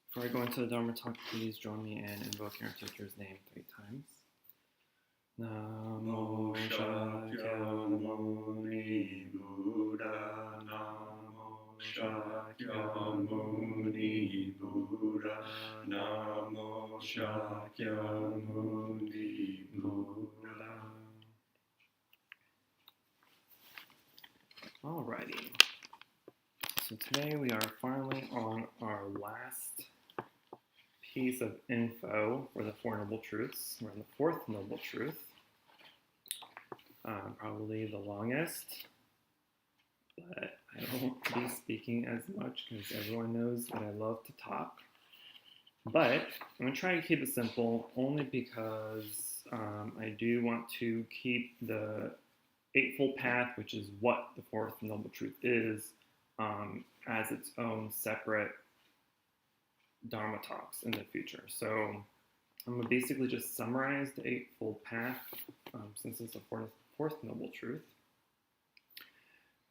Before I go into the Dharma talk, please join me in invoking our teacher's name 3 times. Namo Shakyamuni Buddha, Namo Shakyamuni Buddha, Namo Shakyamuni Buddha. Alrighty. So today we are finally on our last piece of info for the Four Noble Truths. We're on the 4th Noble Truth. Probably the longest, but I won't be speaking as much because everyone knows that I love to talk. But I'm going to try to keep it simple only because I do want to keep the Eightfold Path, which is what the 4th Noble Truth is, as its own separate Dharma talks in the future. So I'm going to basically just summarize the Eightfold Path since it's the fourth Noble Truth.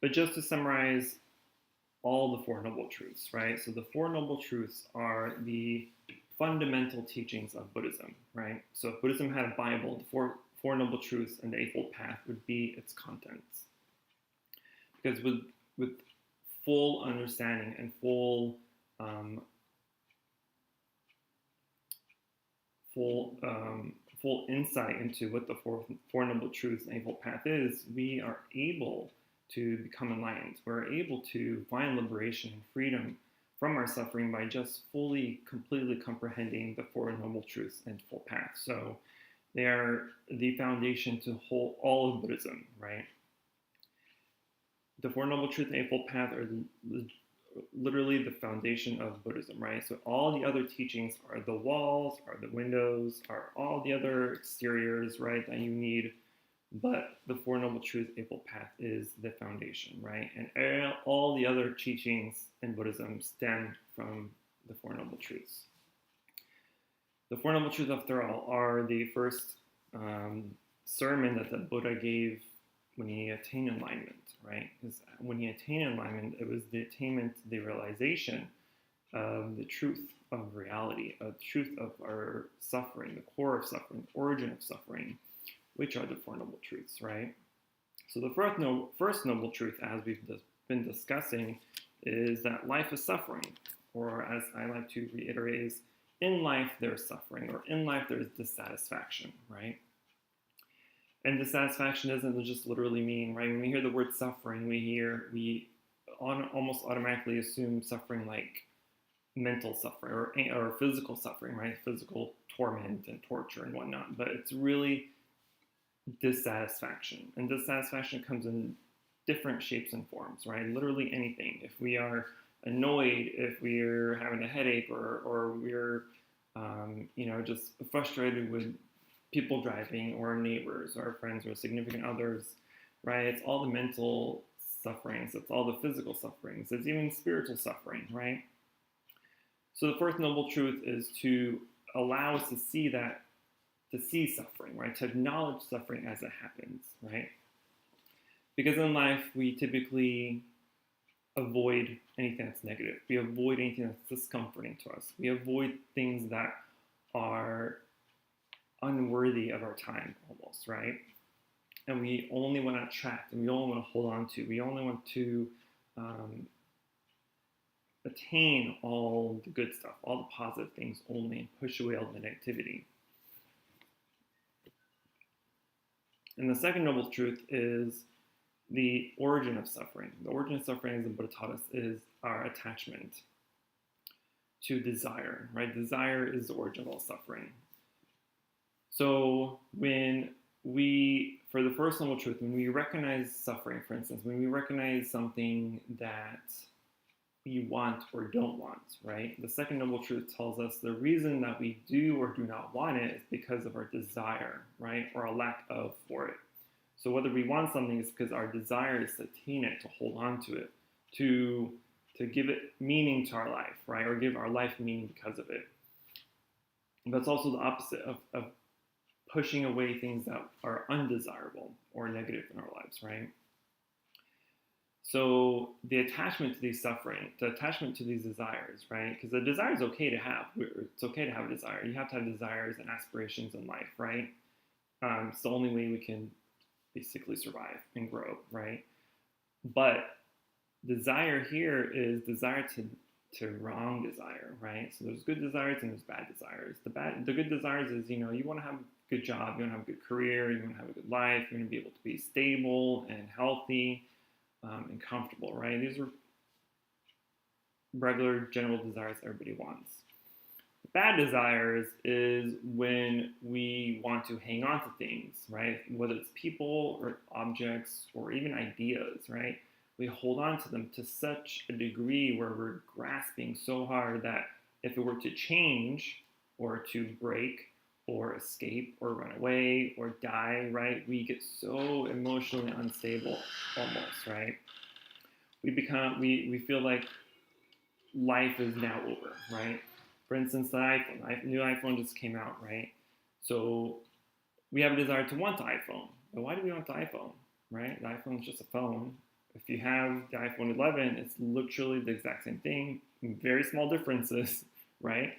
But just to summarize all the Four Noble Truths, right? So the Four Noble Truths are the fundamental teachings of Buddhism, right? So if Buddhism had a Bible, the Four Noble Truths and the Eightfold Path would be its contents. Because with full understanding and full insight into what the Four Noble Truths and Eightfold Path is, we are able to become enlightened. We're able to find liberation and freedom from our suffering by just completely comprehending the Four Noble Truths and Eightfold Path. So they are the foundation to all of Buddhism, right? The Four Noble Truths and Eightfold Path are literally the foundation of Buddhism, right? So all the other teachings are the walls, are the windows, are all the other exteriors, right, that you need. But the Four Noble Truths, Eightfold Path is the foundation, right? And all the other teachings in Buddhism stem from the Four Noble Truths. The Four Noble Truths, after all, are the first sermon that the Buddha gave when he attained enlightenment, right? Because when he attained enlightenment, it was the attainment, the realization of the truth of reality, of the truth of our suffering, the core of suffering, the origin of suffering, which are the Four Noble Truths, right? So the first Noble Truth, as we've been discussing, is that life is suffering, or as I like to reiterate, is in life there's suffering, or in life there's dissatisfaction, right? And dissatisfaction doesn't just literally mean, right? When we hear the word suffering, we almost automatically assume suffering like mental suffering or physical suffering, right? Physical torment and torture and whatnot. But it's really dissatisfaction. And dissatisfaction comes in different shapes and forms, right? Literally anything. If we are annoyed, if we're having a headache, or we're, just frustrated with people driving, or our neighbors, or our friends, or significant others, right? It's all the mental sufferings. It's all the physical sufferings. It's even spiritual suffering, right? So the first Noble Truth is to allow us to see suffering, right? To acknowledge suffering as it happens, right? Because in life, we typically avoid anything that's negative. We avoid anything that's discomforting to us. We avoid things that are unworthy of our time, almost, right? And we only want to attract, and we only want to hold on to. We only want to attain all the good stuff, all the positive things only, and push away all the negativity. And the second Noble Truth is the origin of suffering. The origin of suffering, as the Buddha taught us, is our attachment to desire, right? Desire is the origin of all suffering. So for the first Noble Truth, when we recognize suffering, for instance, when we recognize something that we want or don't want, right? The second Noble Truth tells us the reason that we do or do not want it is because of our desire, right? Or a lack of for it. So whether we want something is because our desire is to attain it, to hold on to it, to give it meaning to our life, right? Or give our life meaning because of it. But it's also the opposite of pushing away things that are undesirable or negative in our lives, right? So the attachment to these suffering, the attachment to these desires, right? Because the desire is okay to have. It's okay to have a desire. You have to have desires and aspirations in life, right? It's the only way we can basically survive and grow, right? But desire here is desire to wrong desire, right? So there's good desires and there's bad desires. The good desires is, you want to have a good job, you want to have a good career, you want to have a good life, you want to be able to be stable and healthy and comfortable, right? These are regular general desires everybody wants. Bad desires is when we want to hang on to things, right? Whether it's people or objects or even ideas, right? We hold on to them to such a degree where we're grasping so hard that if it were to change or to break or escape or run away or die, right? We get so emotionally unstable almost, right? We feel like life is now over, right? For instance, the new iPhone just came out, right? So we have a desire to want the iPhone. But why do we want the iPhone, right? The iPhone is just a phone. If you have the iPhone 11, it's literally the exact same thing, very small differences, right?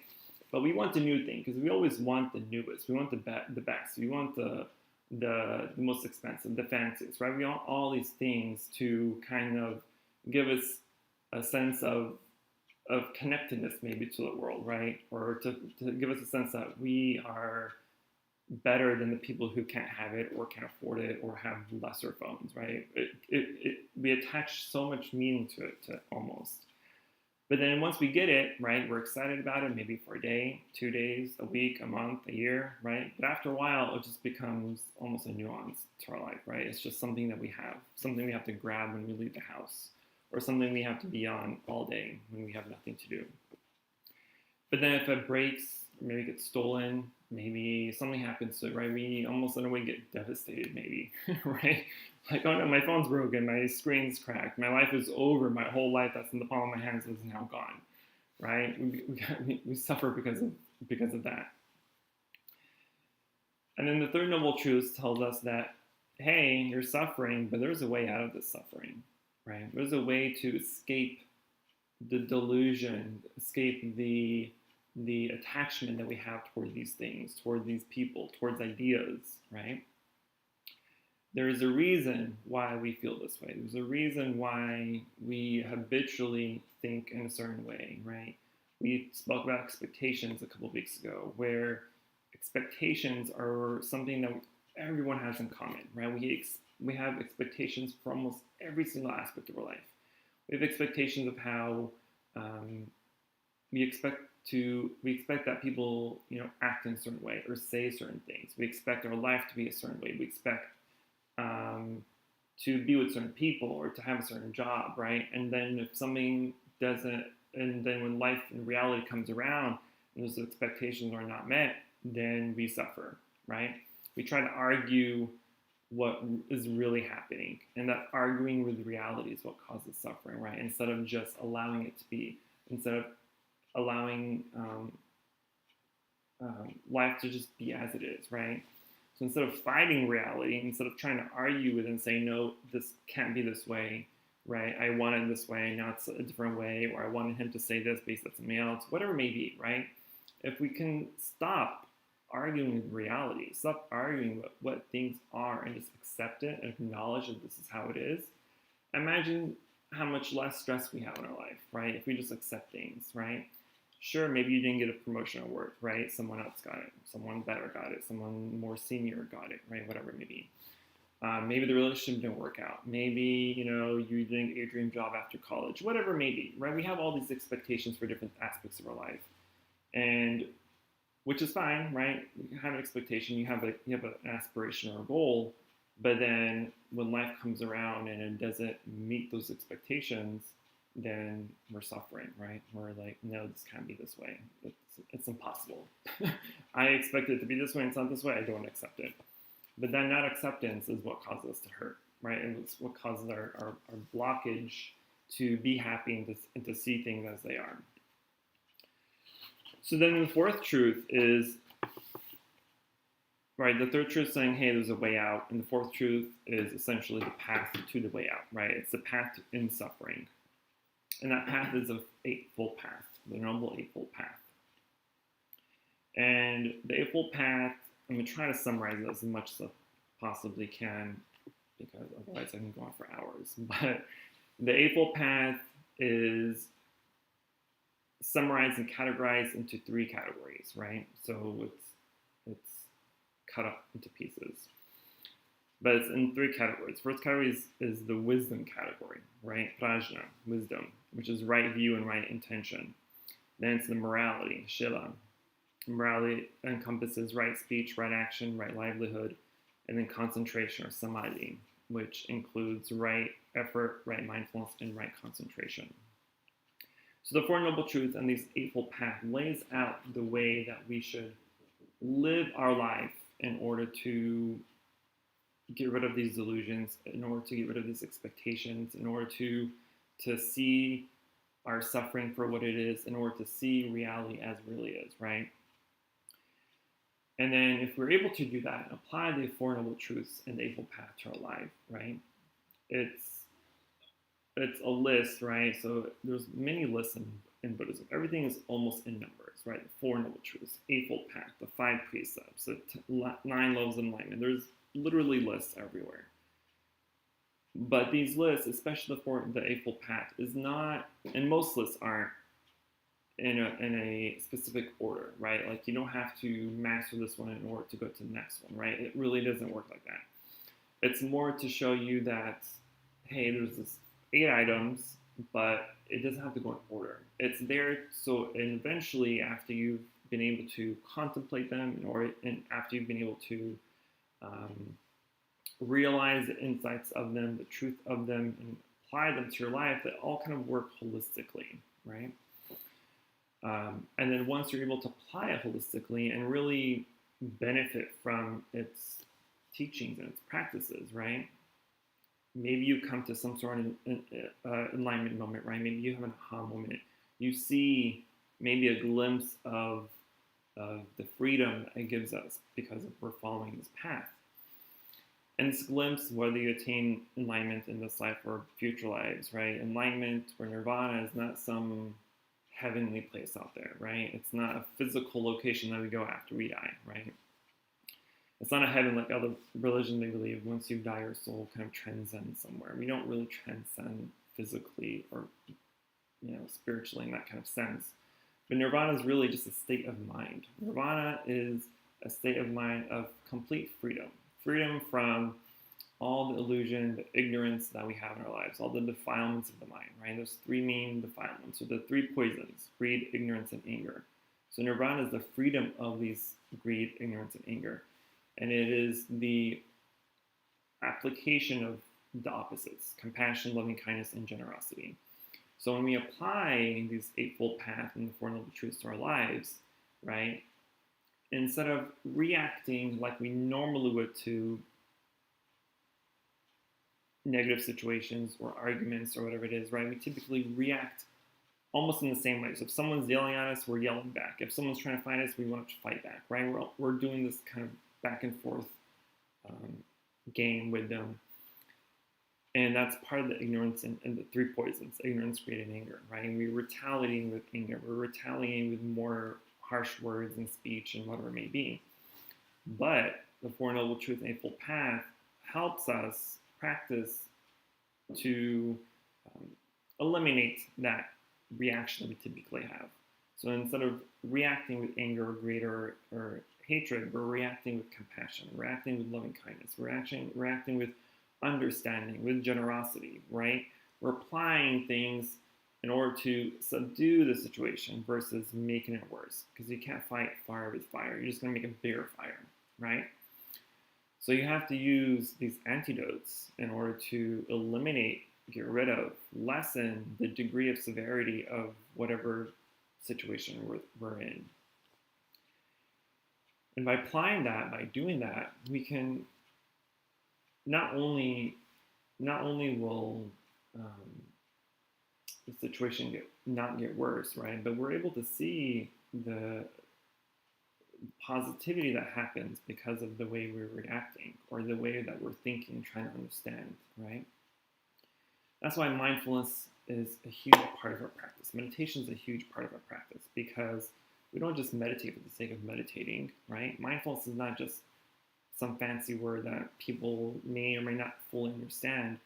But we want the new thing because we always want the newest. We want the best. We want the most expensive, the fanciest, right? We want all these things to kind of give us a sense of connectedness maybe to the world, right? Or to give us a sense that we are better than the people who can't have it or can't afford it or have lesser phones, right? We attach so much meaning to it almost. But then once we get it, right, we're excited about it maybe for a day, 2 days, a week, a month, a year, right? But after a while, it just becomes almost a nuance to our life, right? It's just something that we have, something we have to grab when we leave the house, or something we have to be on all day when we have nothing to do. But then if it breaks, maybe it gets stolen, maybe something happens to it, right? We almost in a way get devastated we right? Like, oh no, my phone's broken, my screen's cracked, my life is over, my whole life that's in the palm of my hands is now gone, right? We suffer because of that. And then the third noble truth tells us that, hey, you're suffering, but there's a way out of this suffering, right? There's a way to escape the delusion, escape the attachment that we have toward these things, toward these people, towards ideas, right? There is a reason why we feel this way. There's a reason why we habitually think in a certain way, right? We spoke about expectations a couple of weeks ago, where expectations are something that everyone has in common, right? We have expectations for almost every single aspect of our life. We have expectations of how we expect that people, act in a certain way or say certain things. We expect our life to be a certain way. We expect to be with certain people or to have a certain job, right? And then if something doesn't, and then when life and reality comes around and those expectations are not met, then we suffer, right? We try to argue what is really happening, and that arguing with reality is what causes suffering, right? Instead of just allowing it to be, instead of allowing life to just be as it is, right? So instead of fighting reality, instead of trying to argue with it and say, no, this can't be this way, right? I wanted it this way, now it's a different way, or I wanted him to say this based on something else, whatever it may be, right? If we can stop arguing with reality, stop arguing what things are and just accept it and acknowledge that this is how it is, imagine how much less stress we have in our life, right? If we just accept things, right? Sure, maybe you didn't get a promotion at work, right? Someone else got it. Someone better got it. Someone more senior got it, right? Whatever it may be. Maybe the relationship didn't work out. Maybe, you didn't get your dream job after college. Whatever it may be, right? We have all these expectations for different aspects of our life. And which is fine, right? You have an expectation, you have an aspiration or a goal, but then when life comes around and it doesn't meet those expectations, then we're suffering, right? We're like, no, this can't be this way. It's impossible. I expect it to be this way and it's not this way. I don't accept it. But then that acceptance is what causes us to hurt, right? And it's what causes our blockage to be happy and to see things as they are. So then the fourth truth is right? The third truth saying, hey, there's a way out. And the fourth truth is essentially the path to the way out, right? It's the path in suffering. And that path is the Eightfold Path, the Noble Eightfold Path. And the Eightfold Path, I'm going to try to summarize it as much as I possibly can, because otherwise I can go on for hours. But the Eightfold Path is summarized and categorized into three categories, right? So it's cut up into pieces. But it's in three categories. First category is the wisdom category, right? Prajna, wisdom, which is right view and right intention. Then it's the morality, shila. Morality encompasses right speech, right action, right livelihood, and then concentration or samadhi, which includes right effort, right mindfulness, and right concentration. So the Four Noble Truths and this Eightfold Path lays out the way that we should live our life in order to get rid of these delusions, in order to get rid of these expectations, in order to see our suffering for what it is, in order to see reality as it really is, right? And then if we're able to do that and apply the Four Noble Truths and the Eightfold Path to our life, right? It's a list, right? So there's many lists in Buddhism. Everything is almost in numbers, right? The Four Noble Truths, Eightfold Path, the 5 precepts, the 9 levels of enlightenment. There's literally lists everywhere. But these lists, especially the Eightfold Path, is not, and most lists aren't in a specific order, right? Like you don't have to master this one in order to go to the next one, right? It really doesn't work like that. It's more to show you that, hey, there's this 8 items, but it doesn't have to go in order. It's there so, and eventually after you've been able to contemplate them, and after you've been able to realize the insights of them, the truth of them, and apply them to your life, that all kind of work holistically, right? And then once you're able to apply it holistically and really benefit from its teachings and its practices, right? Maybe you come to some sort of enlightenment moment, right? Maybe you have an aha moment. You see maybe a glimpse of the freedom that it gives us because we're following this path. And this glimpse, whether you attain enlightenment in this life or future lives, right? Enlightenment or nirvana is not some heavenly place out there, right? It's not a physical location that we go after we die, right? It's not a heaven like other religions. They believe once you die, your soul kind of transcends somewhere. We don't really transcend physically or, spiritually in that kind of sense. But nirvana is really just a state of mind. Nirvana is a state of mind of complete freedom. Freedom from all the illusion, the ignorance that we have in our lives, all the defilements of the mind, right? There's 3 main defilements, so the 3 poisons: greed, ignorance, and anger. So nirvana is the freedom of these greed, ignorance, and anger. And it is the application of the opposites: compassion, loving kindness, and generosity. So when we apply these Eightfold Path and the Four Noble Truths to our lives, right, instead of reacting like we normally would to negative situations or arguments or whatever it is, right, we typically react almost in the same way. So if someone's yelling at us, we're yelling back. If someone's trying to fight us, we want to fight back, right? We're doing this kind of back and forth game with them. And that's part of the ignorance and the 3 poisons: ignorance, greed, and anger, right? And we're retaliating with anger. We're retaliating with more harsh words and speech and whatever it may be. But the Four Noble Truths and Eightfold Path helps us practice to eliminate that reaction that we typically have. So instead of reacting with anger or greed or hatred, we're reacting with compassion, we're reacting with loving kindness, we're reacting with understanding, with generosity, right? We're applying things in order to subdue the situation versus making it worse, because you can't fight fire with fire. You're just going to make a bigger fire, right? So you have to use these antidotes in order to eliminate, get rid of, lessen the degree of severity of whatever situation we're in. And by applying that, by doing that, we can not only will the situation not get worse, right? But we're able to see the positivity that happens because of the way we're reacting or the way that we're thinking, trying to understand, right? That's why mindfulness is a huge part of our practice. Meditation is a huge part of our practice because we don't just meditate for the sake of meditating, right? Mindfulness is not just some fancy word that people may or may not fully understand.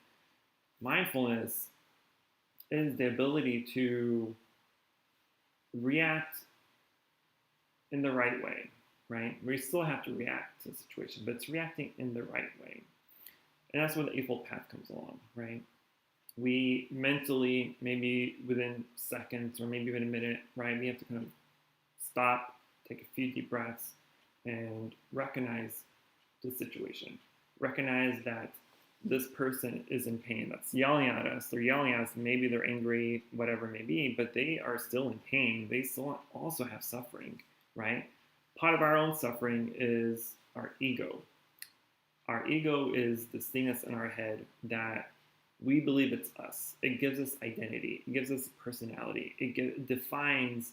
Mindfulness is the ability to react in the right way, right? We still have to react to the situation, but it's reacting in the right way. And that's where the Eightfold Path comes along, right? We mentally, maybe within seconds or maybe even a minute, right, we have to kind of stop, take a few deep breaths, and recognize the situation. Recognize that this person is in pain, that's yelling at us. They're yelling at us, maybe they're angry, whatever it may be, but they are still in pain. They still also have suffering, right? Part of our own suffering is our ego. Our ego is this thing that's in our head that we believe it's us. It gives us identity. It gives us personality. It defines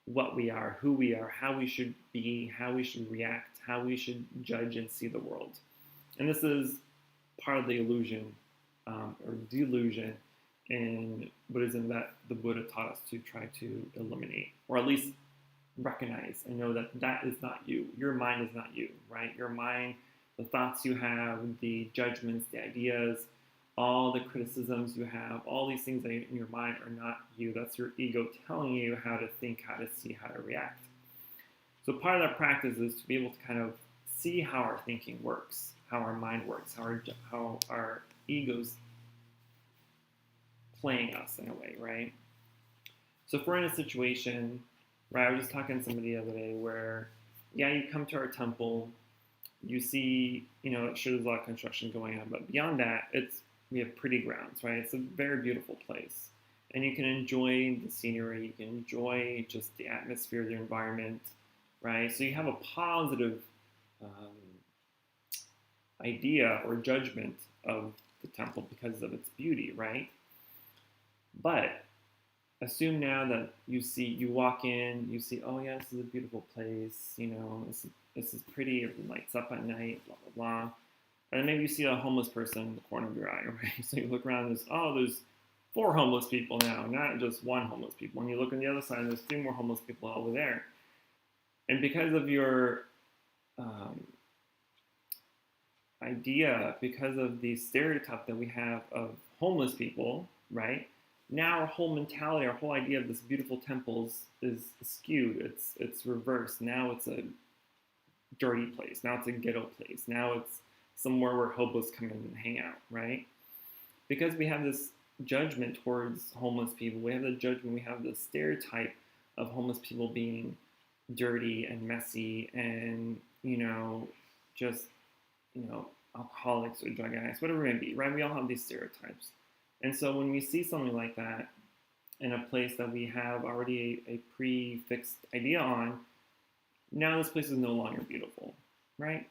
what we are, who we are, how we should be, how we should react, how we should judge and see the world. And this is part of the illusion or delusion in Buddhism that the Buddha taught us to try to eliminate, or at least recognize and know that that is not you. Your mind is not you, right? Your mind, the thoughts you have, the judgments, the ideas, all the criticisms you have, all these things that in your mind are not you. That's your ego telling you how to think, how to see, how to react. So part of that practice is to be able to kind of see how our thinking works, how our mind works, how our ego's playing us in a way, right? So if we're in a situation, right, I was just talking to somebody the other day where, yeah, you come to our temple, you see, sure there's a lot of construction going on, but beyond that, we have pretty grounds, right? It's a very beautiful place. And you can enjoy the scenery, you can enjoy just the atmosphere, the environment, right? So you have a positive idea or judgment of the temple because of its beauty, right? But assume now that you walk in, you see, oh yeah, this is a beautiful place, this is pretty, it lights up at night, blah, blah, blah. And then maybe you see a homeless person in the corner of your eye, right? So you look around and there's 4 homeless people now, not just 1 homeless people. And you look on the other side and there's 3 more homeless people over there. And because of your idea, because of the stereotype that we have of homeless people, right? Now our whole mentality, our whole idea of this beautiful temple is skewed. It's reversed. Now it's a dirty place. Now it's a ghetto place. Now it's somewhere where hobos come in and hang out, right? Because we have this judgment towards homeless people. We have the judgment, we have the stereotype of homeless people being dirty and messy and, just, alcoholics or drug addicts, whatever it may be, right? We all have these stereotypes. And so when we see something like that in a place that we have already a prefixed idea on, now this place is no longer beautiful, right?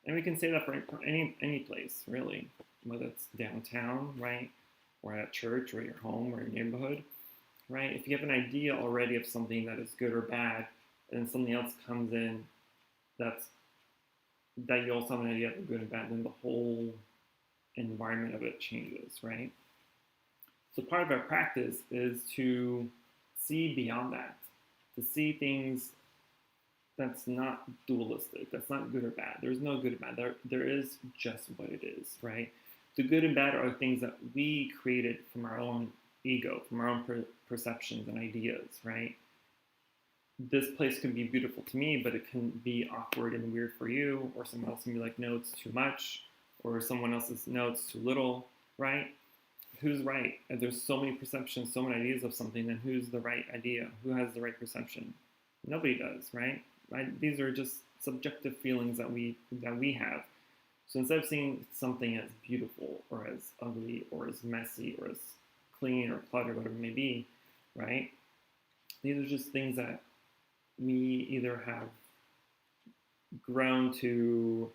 And we can say that for any place, really, whether it's downtown, right, or at church, or your home, or your neighborhood, right? If you have an idea already of something that is good or bad, and then something else comes in that you also have an idea of good and bad, then the whole environment of it changes, right? So part of our practice is to see beyond that, to see things that's not dualistic, that's not good or bad. There's no good or bad. There is just what it is, right? The good and bad are things that we created from our own ego, from our own perceptions and ideas, right? This place could be beautiful to me, but it can be awkward and weird for you, or someone else can be like, no, it's too much, or someone else's, no, it's too little, right? Who's right? And there's so many perceptions, so many ideas of something, then who's the right idea? Who has the right perception? Nobody does, right? These are just subjective feelings that we have. So instead of seeing something as beautiful or as ugly or as messy or as clean or cluttered, whatever it may be, right? These are just things that we either have grown to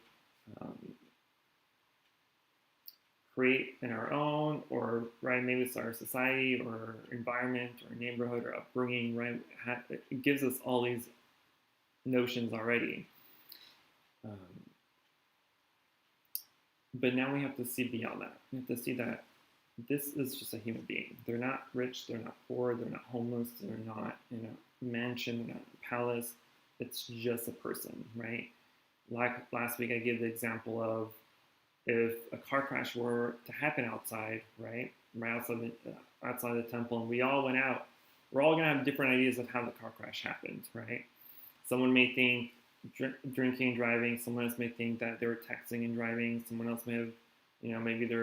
create in our own, or right, maybe it's our society or environment or neighborhood or upbringing, right? It gives us all these notions already. But now we have to see beyond that. We have to see that this is just a human being. They're not rich, they're not poor, they're not homeless, they're not in a mansion, they're not in a palace. It's just a person, right? Like last week, I gave the example of if a car crash were to happen outside, right outside the temple, and we all went out, we're all going to have different ideas of how the car crash happened, right? Someone may think drinking and driving. Someone else may think that they were texting and driving. Someone else may have, maybe they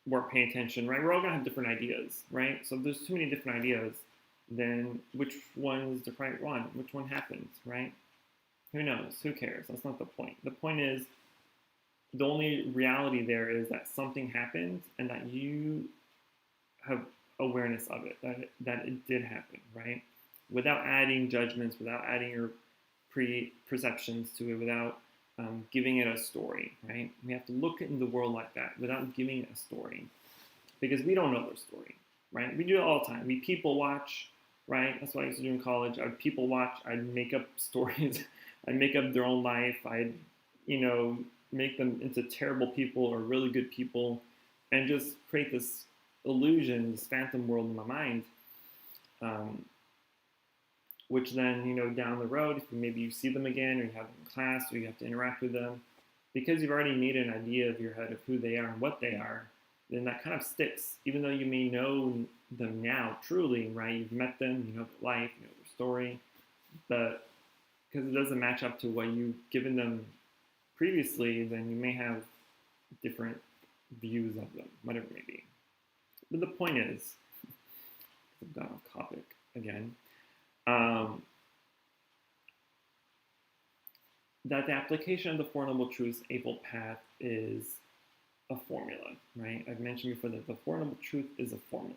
weren't paying attention, right? We're all going to have different ideas, right? So if there's too many different ideas, then which one is the right one? Which one happens, right? Who knows? Who cares? That's not the point. The point is, the only reality there is that something happened and that you have awareness of it, that it did happen, right? Without adding judgments, without adding your perceptions to it, without giving it a story, right? We have to look in the world like that without giving it a story, because we don't know their story, right? We do it all the time. We people watch, right? That's what I used to do in college. I'd people watch. I'd make up stories. I'd make up their own life. I'd, make them into terrible people or really good people, and just create this illusion, this phantom world in my mind. Which then, down the road, if maybe you see them again, or you have them in class, or you have to interact with them, because you've already made an idea of your head of who they are and what they are, then that kind of sticks. Even though you may know them now truly, right? You've met them, you know their life, you know their story, but because it doesn't match up to what you've given them previously, then you may have different views of them, whatever it may be. But the point is, I've gone off topic again, that the application of the Four Noble Truths Eightfold Path is a formula, right? I've mentioned before that the Four Noble Truth is a formula.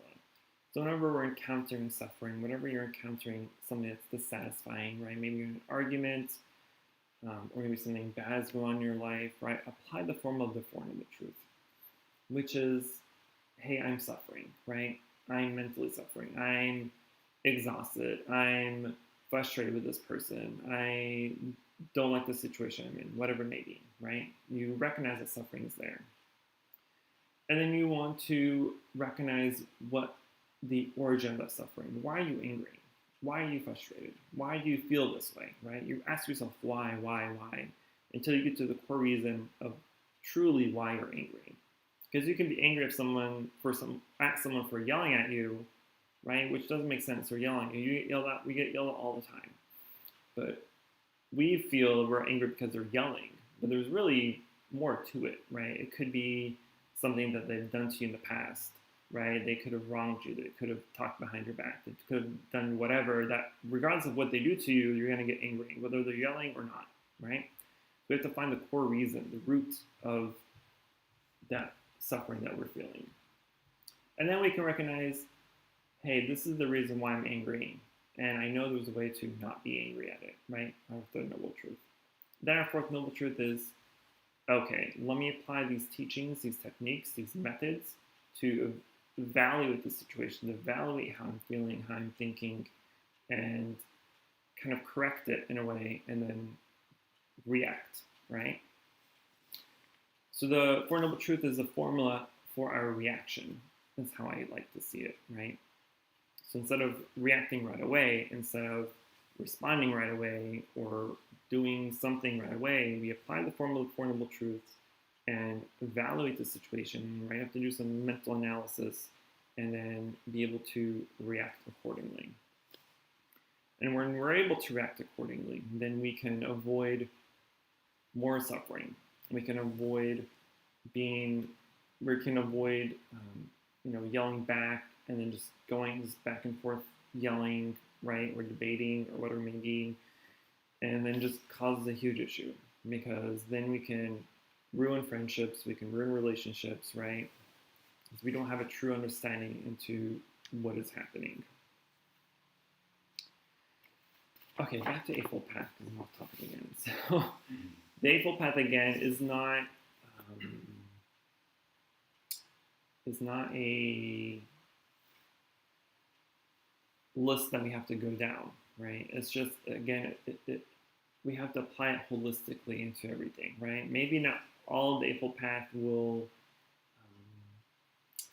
So whenever we're encountering suffering, whenever you're encountering something that's dissatisfying, right? Maybe you're in an argument, or maybe something bad is going on in your life, right? Apply the formula of the Four Noble Truth, which is, hey, I'm suffering, right? I'm mentally suffering. I'm exhausted. I'm frustrated with this person. I don't like the situation I'm in, whatever it may be, right? You recognize that suffering is there. And then you want to recognize what the origin of that suffering. Why are you angry? Why are you frustrated? Why do you feel this way, right? You ask yourself why, until you get to the core reason of truly why you're angry. Because you can be angry at someone for yelling at you, right? Which doesn't make sense. They're yelling. We get yelled at all the time. But we feel we're angry because they're yelling. But there's really more to it, right? It could be something that they've done to you in the past, right? They could have wronged you. They could have talked behind your back. They could have done whatever. That regardless of what they do to you, you're going to get angry, whether they're yelling or not, right? We have to find the core reason, the root of that suffering that we're feeling. And then we can recognize, hey, this is the reason why I'm angry. And I know there's a way to not be angry at it, right? Our third noble truth. Then our fourth noble truth is, okay, let me apply these teachings, these techniques, these methods to evaluate the situation, to evaluate how I'm feeling, how I'm thinking, and kind of correct it in a way, and then react, right? So the Four Noble Truth is a formula for our reaction. That's how I like to see it, right? So instead of reacting right away, instead of responding right away, or doing something right away, we apply the formula of Four Noble Truths and evaluate the situation, right? Have to do some mental analysis and then be able to react accordingly. And when we're able to react accordingly, then we can avoid more suffering. We can avoid yelling back and then just going back and forth yelling, right, or debating or whatever it may be, and then just causes a huge issue, because then we can ruin friendships, we can ruin relationships, right, because we don't have a true understanding into what is happening. Okay, back to Eightfold Path, because I'm off topic again. So the Eightfold Path again is not a list that we have to go down, right? It's just, again, we have to apply it holistically into everything, right? Maybe not all of the Eightfold Path will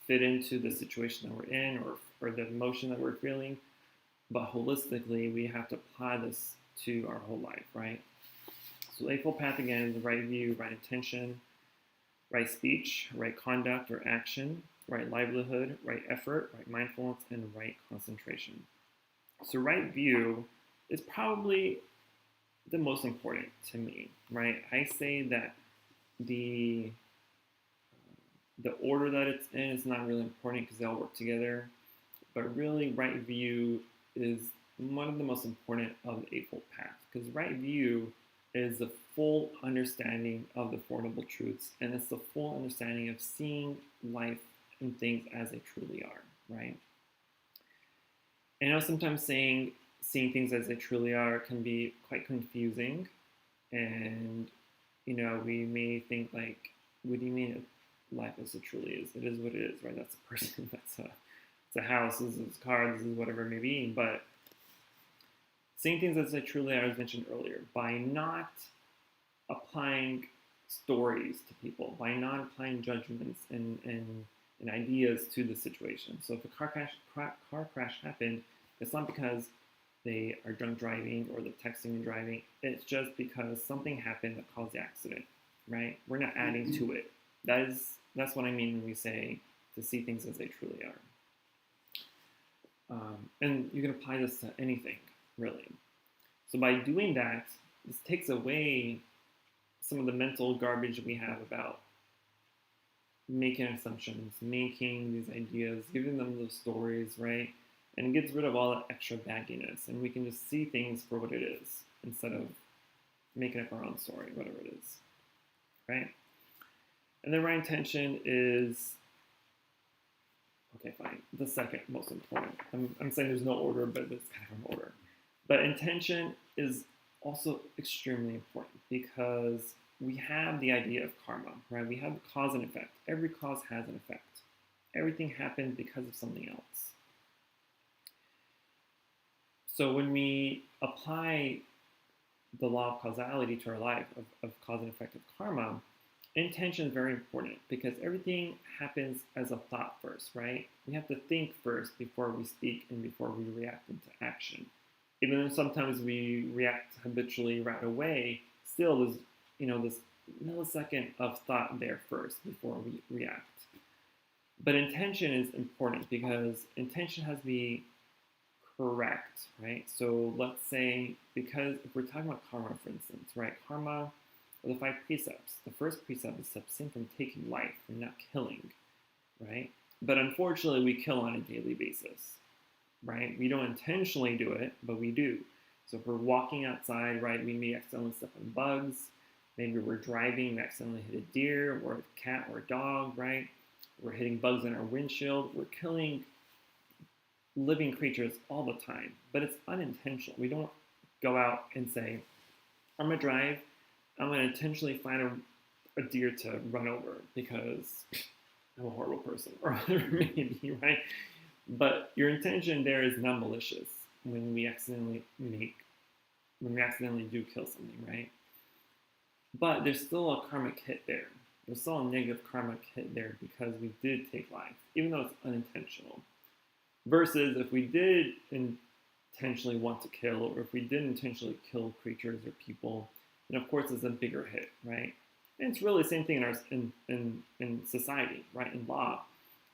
fit into the situation that we're in, or the emotion that we're feeling, but holistically, we have to apply this to our whole life, right? So the Eightfold Path, again, is the right view, right intention, right speech, right conduct or action, right livelihood, right effort, right mindfulness, and right concentration. So right view is probably the most important to me, right? I say that the order that it's in is not really important because they all work together, but really right view is one of the most important of the Eightfold Path, because right view is the full understanding of the Four Noble Truths, and it's the full understanding of seeing life and things as they truly are, right? I know sometimes seeing things as they truly are can be quite confusing, and we may think like, what do you mean life as it truly is? It is what it is, right? That's a person, it's a house, this is a car, this is whatever it may be. But seeing things as they truly are, as mentioned earlier, by not applying stories to people, by not applying judgments and ideas to the situation. So if a car crash happened, it's not because they are drunk driving or they're texting and driving. It's just because something happened that caused the accident, right? We're not adding to it. That's what I mean when we say to see things as they truly are. And you can apply this to anything, really. So by doing that, this takes away some of the mental garbage we have about making assumptions, making these ideas, giving them those stories, right? And it gets rid of all that extra bagginess, and we can just see things for what it is instead of making up our own story, whatever it is, right? And the right intention is, okay, fine, the second most important. I'm saying there's no order, but it's kind of an order. But intention is also extremely important because we have the idea of karma, right? We have cause and effect. Every cause has an effect. Everything happens because of something else. So when we apply the law of causality to our life, of cause and effect of karma, intention is very important because everything happens as a thought first, right? We have to think first before we speak and before we react into action. Even though sometimes we react habitually right away, still there's this millisecond of thought there first before we react. But intention is important because intention has to be correct, right? So let's say, because if we're talking about karma, for instance, right? Karma are the 5 precepts. The first precept is abstain from taking life, from not killing, right? But unfortunately, we kill on a daily basis, right? We don't intentionally do it, but we do. So if we're walking outside, right, we may accidentally step on bugs. Maybe we're driving, we accidentally hit a deer or a cat or a dog, right? We're hitting bugs in our windshield. We're killing living creatures all the time, but it's unintentional. We don't go out and say, I'm gonna drive, I'm gonna intentionally find a deer to run over because I'm a horrible person, or whatever it may be, right? But your intention there is not malicious when we accidentally do kill something, right? But there's still a karmic hit there. There's still a negative karmic hit there because we did take life, even though it's unintentional. Versus if we did intentionally want to kill, or if we did intentionally kill creatures or people, then of course it's a bigger hit, right? And it's really the same thing in society, right? In law,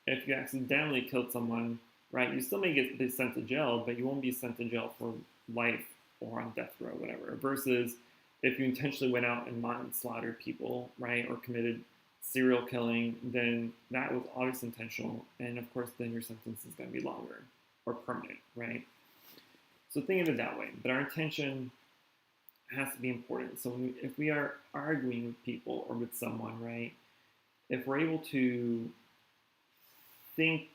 if you accidentally killed someone, right, you still may get sent to jail, but you won't be sent to jail for life or on death row, whatever. Versus if you intentionally went out and manslaughtered people, right, or committed serial killing, then that was always intentional, and of course then your sentence is going to be longer or permanent, right? So think of it that way. But our intention has to be important. So if we are arguing with people or with someone, right, if we're able to think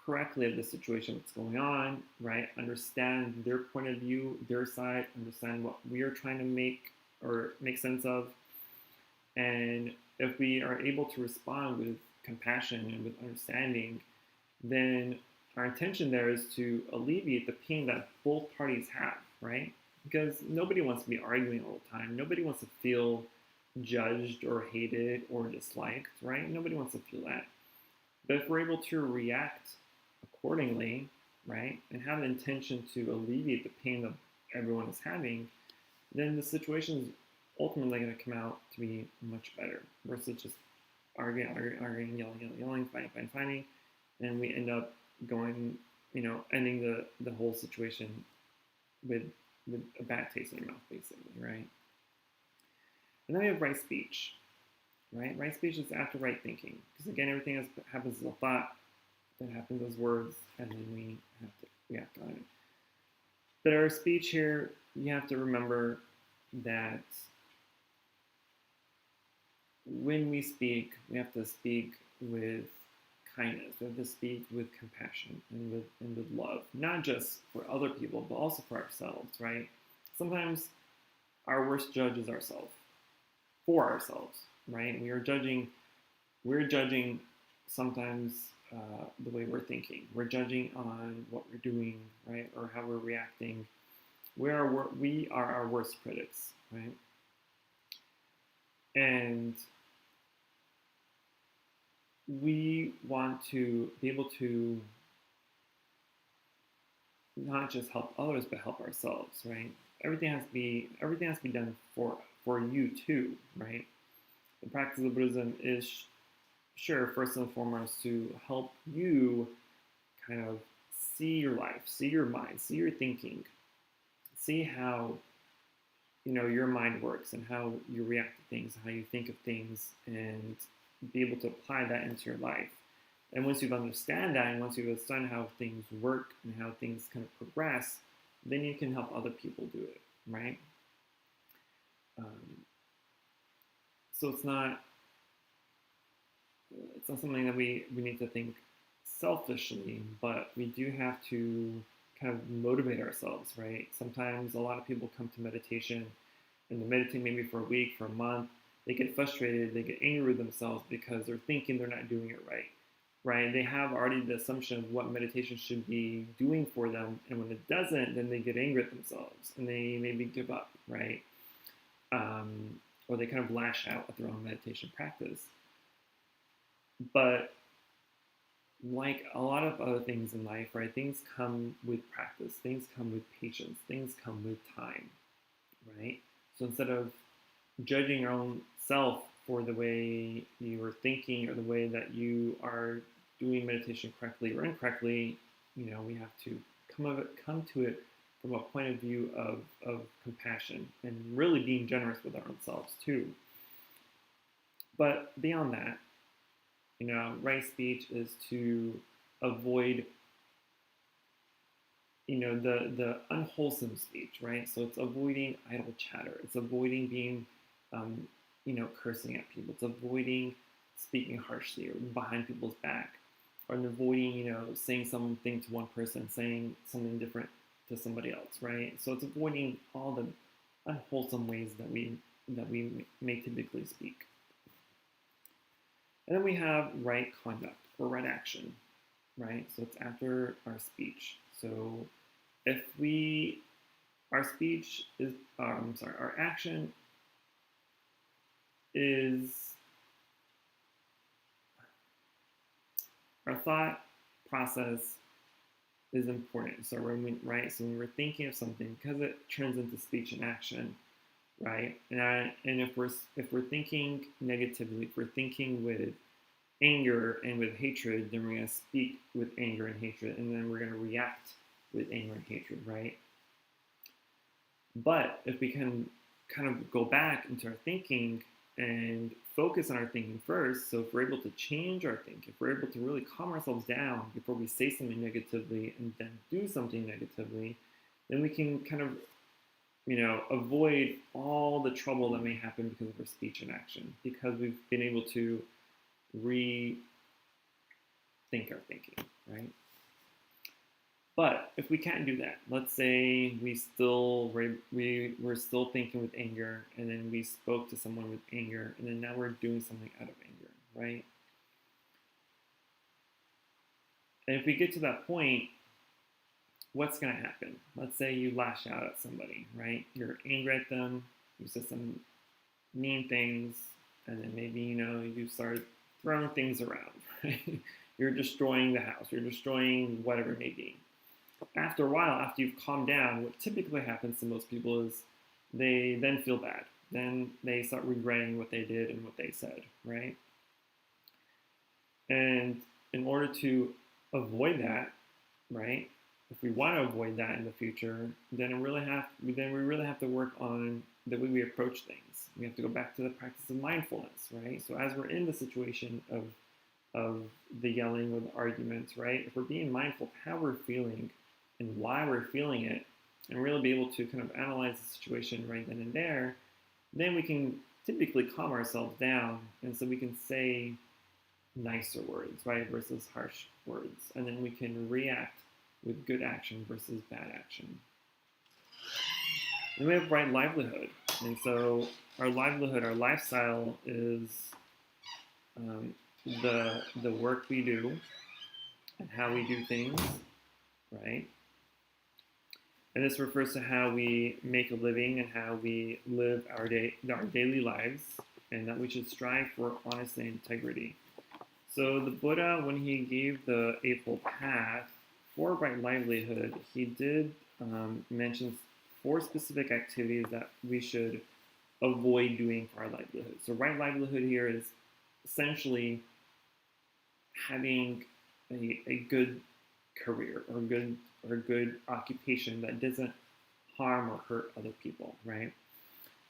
correctly of the situation, what's going on, right, understand their point of view, their side, understand what we are trying to make sense of, and if we are able to respond with compassion and with understanding, then our intention there is to alleviate the pain that both parties have, right? because nobody wants to be arguing all the time. Nobody wants to feel judged or hated or disliked, right? Nobody wants to feel that. But if we're able to react accordingly, right, and have the intention to alleviate the pain that everyone is having, then the situation is ultimately going to come out to be much better versus just arguing, yelling, fighting, and we end up going, ending the whole situation with a bad taste in our mouth, basically, right? And then we have right speech, right? Right speech is after right thinking, because again, everything that happens as a thought, that happens as words, and then we have to react on it. But our speech here, you have to remember that when we speak, we have to speak with kindness. We have to speak with compassion and with love, not just for other people, but also for ourselves, right? Sometimes our worst judge is ourselves, for ourselves, right? We're judging sometimes the way we're thinking. We're judging on what we're doing, right, or how we're reacting. We are our worst critics, right? And we want to be able to not just help others, but help ourselves, right? Everything has to be done for you too, right? The practice of Buddhism is sure, first and foremost, to help you kind of see your life, see your mind, see your thinking, see how your mind works and how you react to things, how you think of things, and be able to apply that into your life. And once you've understand that, and once you've understand how things work and how things kind of progress, then you can help other people do it, right? So it's not something that we need to think selfishly, but we do have to kind of motivate ourselves, right? Sometimes a lot of people come to meditation and they meditate maybe for a week, for a month. They get frustrated, they get angry with themselves because they're thinking they're not doing it right, right? They have already the assumption of what meditation should be doing for them, and when it doesn't, then they get angry at themselves and they maybe give up, right? Or they kind of lash out at their own meditation practice. But like a lot of other things in life, right, things come with practice, things come with patience, things come with time, right? So instead of judging your own self for the way you are thinking or the way that you are doing meditation correctly or incorrectly, we have to come to it from a point of view of compassion and really being generous with our own selves too. But beyond that, right speech is to avoid, the unwholesome speech, right? So it's avoiding idle chatter. It's avoiding being, cursing at people. It's avoiding speaking harshly or behind people's back, or avoiding, saying something to one person, saying something different to somebody else, right? So it's avoiding all the unwholesome ways that we may typically speak. And then we have right conduct or right action, right? So it's after our speech. So if our speech is, our action is, our thought process is important. So when we're thinking of something, because it turns into speech and action, right? And if we're thinking negatively, if we're thinking with anger and with hatred, then we're going to speak with anger and hatred, and then we're going to react with anger and hatred, right? But if we can kind of go back into our thinking and focus on our thinking first, so if we're able to change our thinking, if we're able to really calm ourselves down before we say something negatively and then do something negatively, then we can kind of avoid all the trouble that may happen because of our speech and action, because we've been able to rethink our thinking, right? But if we can't do that, let's say we're still thinking with anger, and then we spoke to someone with anger, and then now we're doing something out of anger, right? And if we get to that point, what's going to happen? Let's say you lash out at somebody, right? You're angry at them, you said some mean things, and then maybe, you start throwing things around, right? You're destroying the house, you're destroying whatever it may be. After a while, after you've calmed down, what typically happens to most people is they then feel bad. Then they start regretting what they did and what they said, right? And in order to avoid that, right? If we want to avoid that in the future, then we really have to work on the way we approach things. We have to go back to the practice of mindfulness, right? So as we're in the situation of the yelling or the arguments, right? If we're being mindful of how we're feeling and why we're feeling it, and really be able to kind of analyze the situation right then and there, then we can typically calm ourselves down, and so we can say nicer words, right, versus harsh words, and then we can react with good action versus bad action. And we have right livelihood, and so our livelihood, our lifestyle is the work we do and how we do things, right? And this refers to how we make a living and how we live our daily lives, and that we should strive for honesty and integrity. So the Buddha, when he gave the Eightfold Path for right livelihood, he did mention 4 specific activities that we should avoid doing for our livelihood. So right livelihood here is essentially having a good career or a good occupation that doesn't harm or hurt other people, right?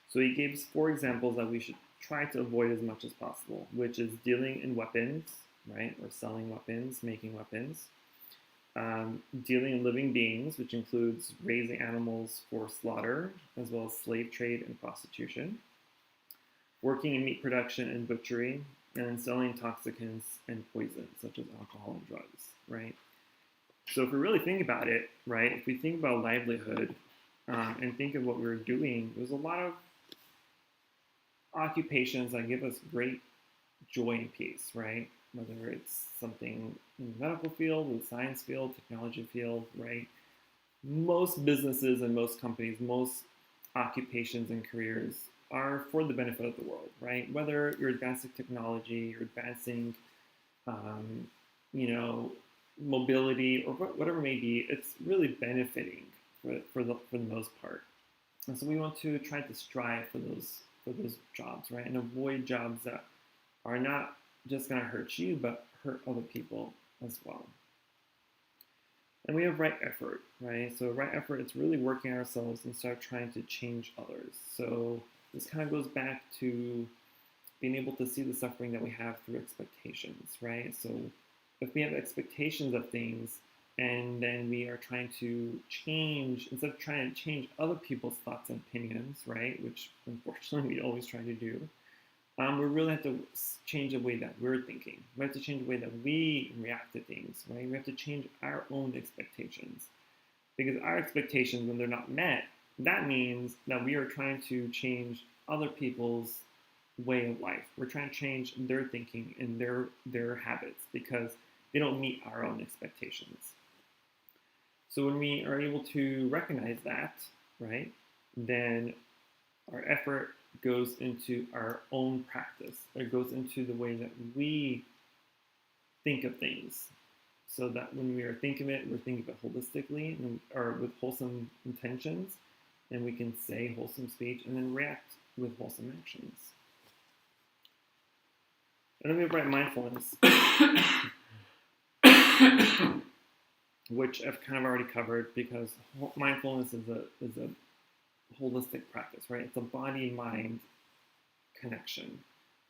So he gives 4 examples that we should try to avoid as much as possible, which is dealing in weapons, right, or selling weapons, making weapons, dealing in living beings, which includes raising animals for slaughter, as well as slave trade and prostitution, working in meat production and butchery, and selling intoxicants and poisons, such as alcohol and drugs, right? So if we really think about it, right, if we think about livelihood and think of what we're doing, there's a lot of occupations that give us great joy and peace, right? Whether it's something in the medical field, the science field, technology field, right? Most businesses and most companies, most occupations and careers are for the benefit of the world, right? Whether you're advancing technology, you're advancing, mobility or whatever it may be, it's really benefiting for the most part. And so we want to try to strive for those jobs, right? And avoid jobs that are not just going to hurt you, but hurt other people as well. And we have right effort, right? So right effort, it's really working ourselves and start trying to change others. So this kind of goes back to being able to see the suffering that we have through expectations, right? So if we have expectations of things and then we are trying to change, instead of trying to change other people's thoughts and opinions, right, which unfortunately we always try to do, we really have to change the way that we're thinking. We have to change the way that we react to things, right? We have to change our own expectations. Because our expectations, when they're not met, that means that we are trying to change other people's way of life. We're trying to change their thinking and their habits because they don't meet our own expectations. So when we are able to recognize that, right, then our effort goes into our own practice. It goes into the way that we think of things. So that when we are thinking of it, we're thinking of it holistically or with wholesome intentions, and we can say wholesome speech and then react with wholesome actions. And then we have right mindfulness, which I've kind of already covered because mindfulness is a holistic practice, right? It's a body-mind connection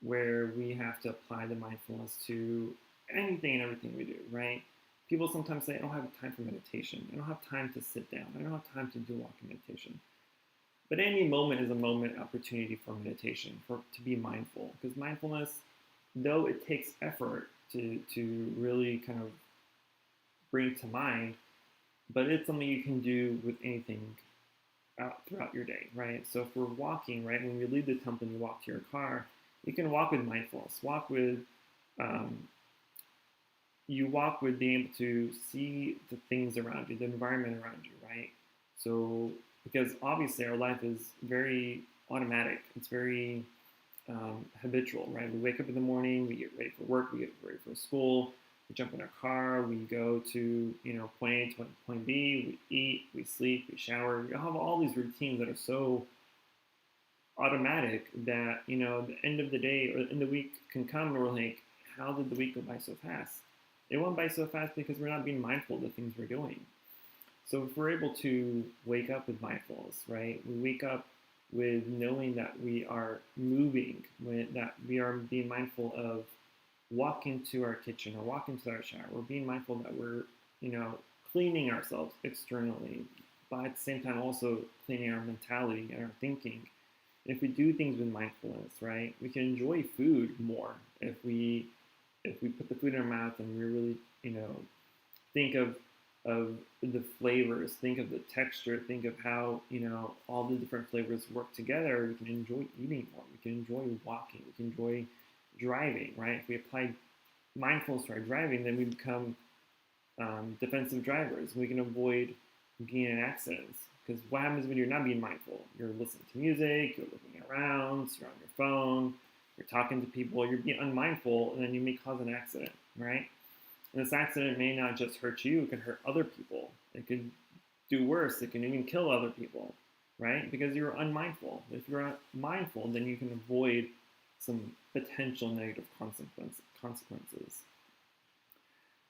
where we have to apply the mindfulness to anything and everything we do, right? People sometimes say, I don't have time for meditation. I don't have time to sit down. I don't have time to do walking meditation. But any moment is a moment opportunity for meditation, to be mindful. Because mindfulness, though it takes effort to really kind of bring to mind, but it's something you can do with anything out throughout your day, right? So if we're walking, right, when you leave the temple and you walk to your car, you can walk with mindfulness, walk with you walk with being able to see the things around you, the environment around you, right? So, because obviously our life is very automatic, it's very habitual, right? We wake up in the morning, we get ready for work, we get ready for school, we jump in our car, we go to point A to point B, we eat, we sleep, we shower. We have all these routines that are so automatic that the end of the day or the end of the week can come and we're like, how did the week go by so fast? It went by so fast because we're not being mindful of the things we're doing. So if we're able to wake up with mindfulness, right? We wake up with knowing that we are moving, that we are being mindful of walking to our kitchen or walking to our shower. We're being mindful that we're, cleaning ourselves externally, but at the same time also cleaning our mentality and our thinking. If we do things with mindfulness, right, we can enjoy food more if we put the food in our mouth and we really, think of the flavors, think of the texture, think of how all the different flavors work together. We can enjoy eating more. We can enjoy walking. We can enjoy driving, right? If we apply mindfulness to our driving, then we become defensive drivers. We can avoid getting in accidents. Because what happens when you're not being mindful? You're listening to music, you're looking around, you're on your phone, you're talking to people, you're being unmindful, and then you may cause an accident, right? And this accident may not just hurt you, it could hurt other people. It could do worse, it can even kill other people, right? Because you're unmindful. If you're mindful, then you can avoid some potential negative consequences.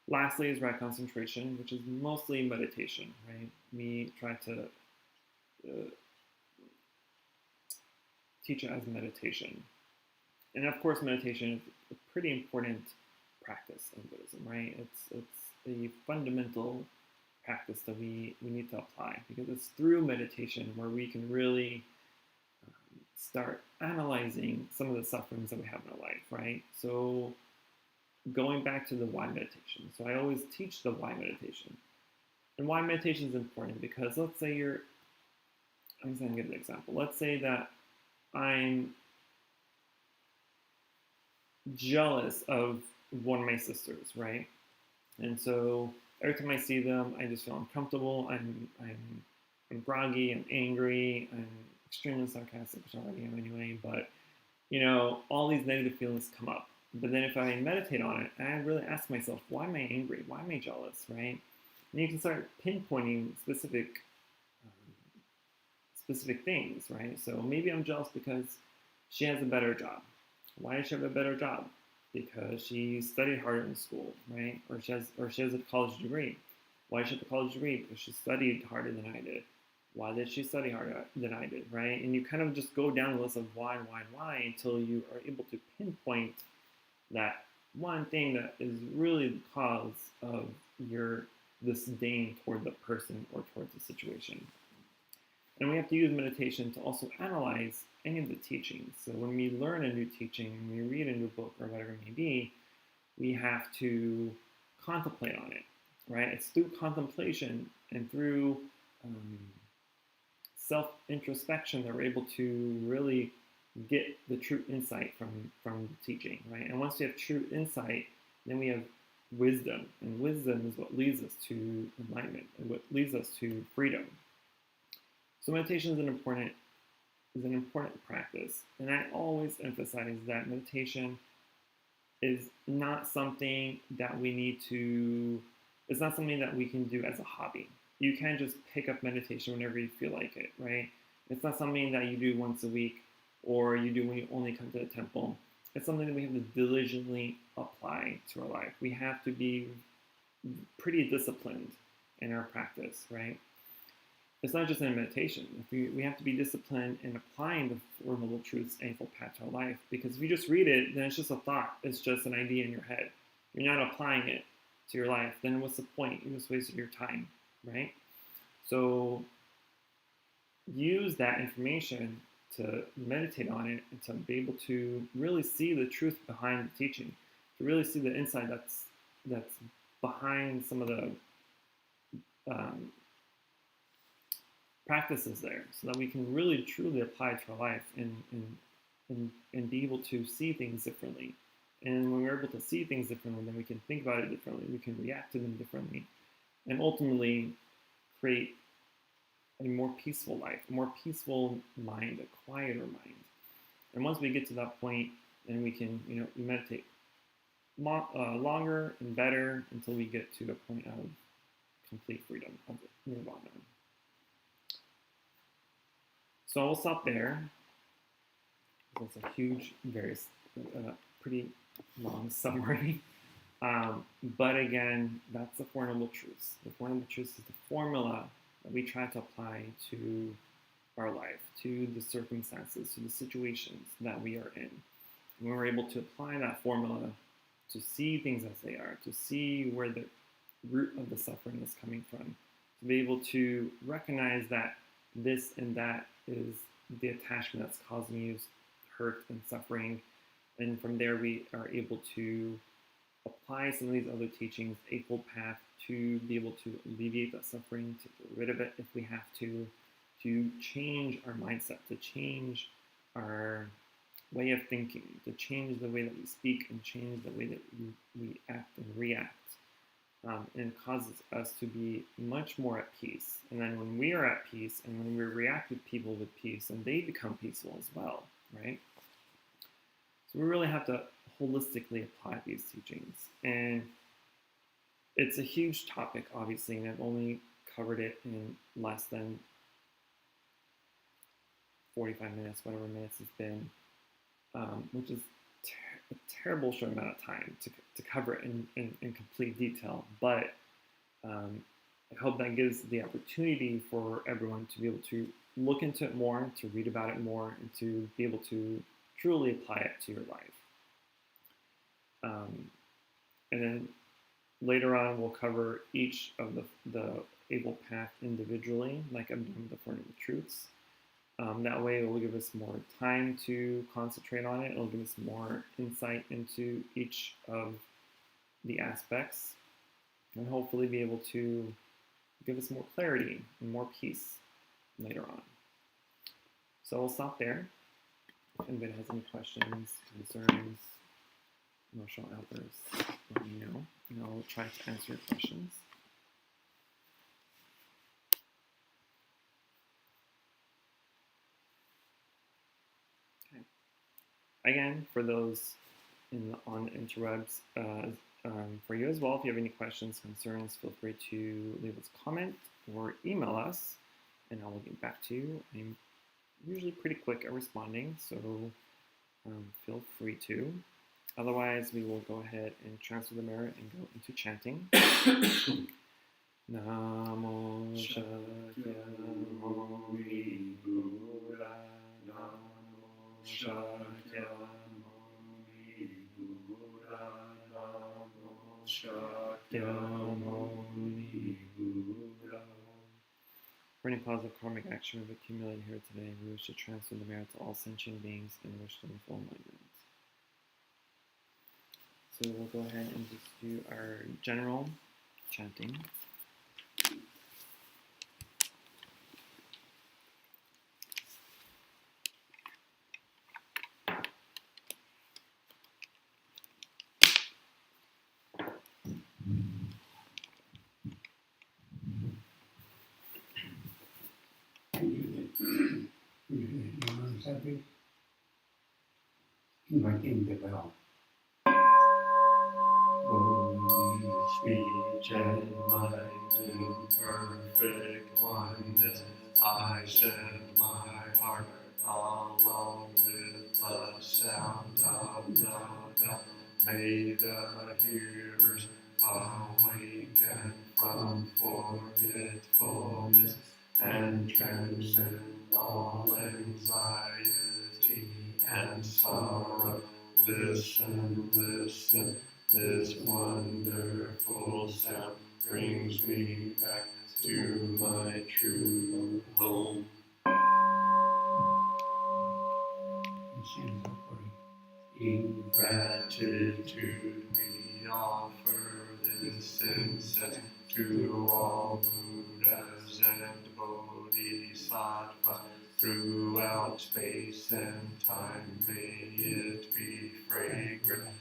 Lastly is right concentration, which is mostly meditation, right? We try to teach it as meditation. And of course, meditation is a pretty important practice in Buddhism, right? It's a fundamental practice that we need to apply because it's through meditation where we can really start analyzing some of the sufferings that we have in our life, right? So going back to the why meditation. So I always teach the why meditation. And why meditation is important because let's say I'm just going to give an example. Let's say that I'm jealous of one of my sisters, right? And so every time I see them, I just feel uncomfortable. I'm groggy. I'm angry. I'm extremely sarcastic, which I already am anyway. But all these negative feelings come up. But then if I meditate on it, I really ask myself, why am I angry? Why am I jealous, right? And you can start pinpointing specific things, right? So maybe I'm jealous because she has a better job. Why does she have a better job? Because she studied harder in school, right? Or she has a college degree. Why does she have a college degree? Because she studied harder than I did. Why did she study harder than I did, right? And you kind of just go down the list of why until you are able to pinpoint that one thing that is really the cause of your disdain toward the person or towards the situation. And we have to use meditation to also analyze any of the teachings. So when we learn a new teaching, when we read a new book or whatever it may be, we have to contemplate on it, right? It's through contemplation and through self-introspection that we're able to really get the true insight from the teaching, right? And once we have true insight, then we have wisdom, and wisdom is what leads us to enlightenment and what leads us to freedom. So meditation is an important practice, and I always emphasize that meditation is not something that we need to. It's not something that we can do as a hobby. You can't just pick up meditation whenever you feel like it, right? It's not something that you do once a week or you do when you only come to the temple. It's something that we have to diligently apply to our life. We have to be pretty disciplined in our practice, right? It's not just in meditation. We have to be disciplined in applying the Four Noble Truths Eightfold Path to our life. Because if you just read it, then it's just a thought. It's just an idea in your head. You're not applying it to your life. Then what's the point? You just wasted your time, right? So use that information to meditate on it and to be able to really see the truth behind the teaching, to really see the insight that's behind some of the practices there, so that we can really truly apply it to our life and be able to see things differently. And when we're able to see things differently, then we can think about it differently. We can react to them differently, and ultimately create a more peaceful life, a more peaceful mind, a quieter mind. And once we get to that point, then we can, meditate longer and better until we get to the point of complete freedom, of nirvana. So we'll stop there. That's a huge, pretty long summary. But again, that's the Four Noble Truths. The Four Noble Truths is the formula that we try to apply to our life, to the circumstances, to the situations that we are in. When we're able to apply that formula to see things as they are, to see where the root of the suffering is coming from, to be able to recognize that this and that is the attachment that's causing you hurt and suffering. And from there, we are able to apply some of these other teachings, Eightfold Path, to be able to alleviate that suffering, to get rid of it if we have to change our mindset, to change our way of thinking, to change the way that we speak and change the way that we act and react. And it causes us to be much more at peace. And then when we are at peace and when we react with people with peace, and they become peaceful as well, right? So we really have to holistically apply these teachings. And it's a huge topic, obviously, and I've only covered it in less than 45 minutes, whatever minutes it's been, which is a terrible short amount of time to cover it in complete detail. But I hope that gives the opportunity for everyone to be able to look into it more, to read about it more, and to be able to truly apply it to your life. And then later on, we'll cover each of the Eightfold Path individually, like I've done with the Four Noble Truths. That way, it will give us more time to concentrate on it. It'll give us more insight into each of the aspects, and hopefully be able to give us more clarity and more peace later on. So we'll stop there. If anybody has any questions, concerns, emotional outbursts, let me know, and I'll try to answer your questions. Okay. Again, for those on the interwebs, for you as well, if you have any questions, concerns, feel free to leave us a comment or email us, and I will get back to you. I'm usually pretty quick at responding, so feel free to. Otherwise, we will go ahead and transfer the mirror and go into chanting. Namo Shakyamuni Buddha, Namo Shakyamuni Buddha, Namo Shakyamuni Buddha. For any positive karmic action we've accumulated here today, we wish to transfer the merit to all sentient beings and wish them full enlightenment. So we'll go ahead and just do our general chanting. Holy speech and mind in perfect oneness, I set my heart along with the sound of the bell. May the hearers awaken from forgetfulness and transcend all anxiety and sorrow. Listen, listen, this wonderful sound brings me back to my true home. In gratitude we offer this incense to all Buddhas and Bodhisattvas throughout space and time. May it be fragrant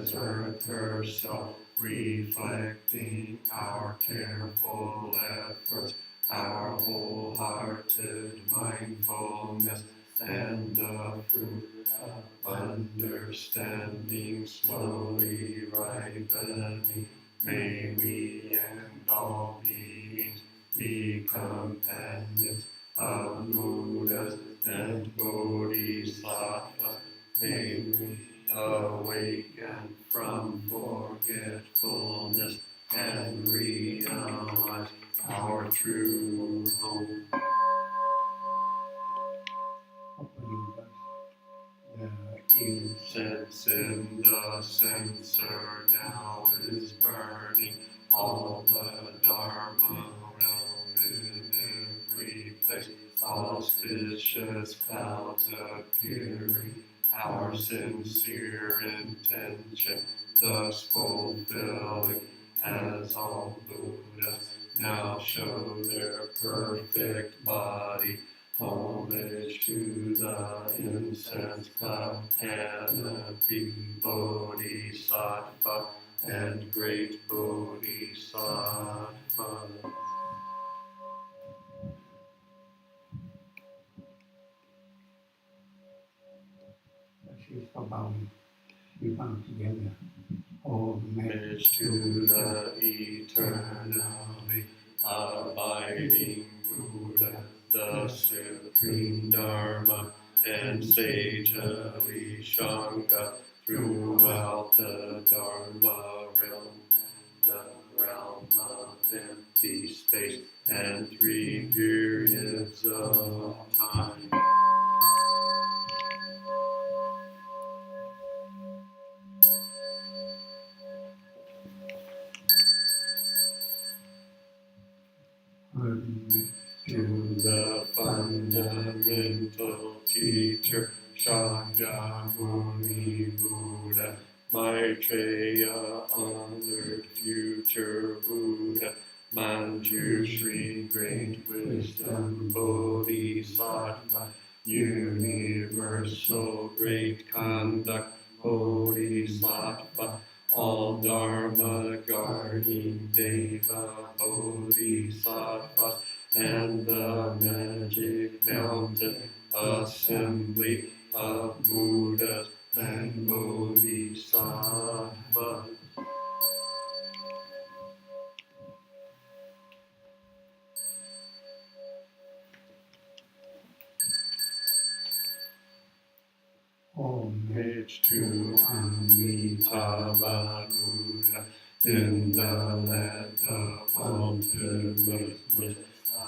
as earth herself, reflecting our careful efforts, our wholehearted mindfulness, and the fruit of understanding slowly ripening. May we and all beings be companions of Buddhas and Bodhisattvas. May we awaken from forgetfulness and realize our true home. The incense in the censer now is burning, all the Dharma realm in every place, auspicious clouds appearing, our sincere intention thus fulfilling, as all Buddhas now show their perfect body. Homage to the incense cloud, canopy, Bodhisattva, and great Bodhisattva. Homage to the eternally abiding Buddha, the supreme Dharma, and sage Shanga throughout the Dharma realm, the realm of empty space, and 3 periods of time. To the fundamental teacher, Shakyamuni Buddha, Maitreya, honored future Buddha, Manjushri, great wisdom Bodhisattva, universal great conduct Bodhisattva, all Dharma guarding Deva Bodhisattvas, and the magic mountain assembly of Buddhas and Bodhisattvas. Homage to Amitabha Buddha in the land of ultimate bliss.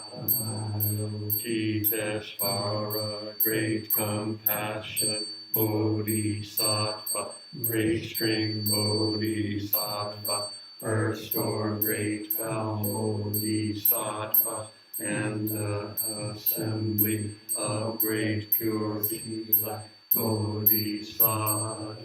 Avalokiteshvara, great compassion Bodhisattva, great strength Bodhisattva, earth storm, great vow Bodhisattva, and the assembly of great pure Sila Bodhisattva.